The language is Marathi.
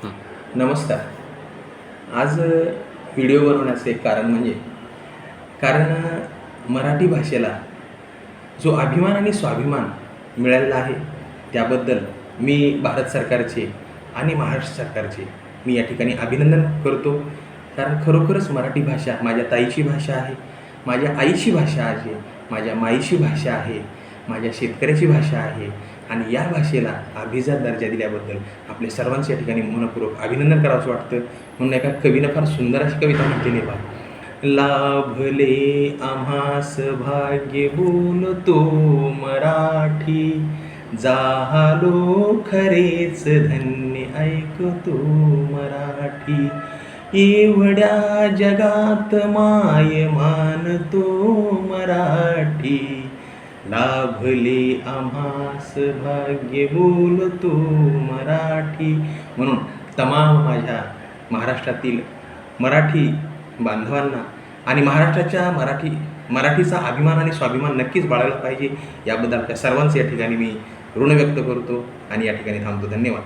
हं. नमस्कार. आज व्हिडिओ बनवण्याचं एक कारण म्हणजे मराठी भाषेला जो अभिमान आणि स्वाभिमान मिळालेला आहे, त्याबद्दल मी भारत सरकारचे आणि महाराष्ट्र सरकारचे मी या ठिकाणी अभिनंदन करतो. कारण खरोखरच मराठी भाषा माझ्या ताईची भाषा आहे, माझ्या आईची भाषा आहे, माझ्या माईची भाषा आहे, माझ्या शेतकऱ्याची भाषा आहे आणि या भाषेला अभिजात दर्जा दिल्याबद्दल आपले सर्वांचे या ठिकाणी मनःपूर्वक अभिनंदन करावंसं वाटतं. म्हणून एका कवीनं फार सुंदर अशी कविता म्हटलेली आहे पहा. लाभले आम्हास भाग्य बोलतो मराठी, झालो खरेच धन्य ऐकतो मराठी. एवढ्या जगात माय मानतो मराठी, लाभले आम्हास भाग्य बोलतो मराठी. म्हणून तमाम माझ्या महाराष्ट्रातील मराठी बांधवांना आणि महाराष्ट्राच्या मराठीचा अभिमान आणि स्वाभिमान नक्कीच बाळगला पाहिजे, याबद्दल आपल्या सर्वांचं या ठिकाणी मी ऋण व्यक्त करतो आणि या ठिकाणी थांबतो. धन्यवाद.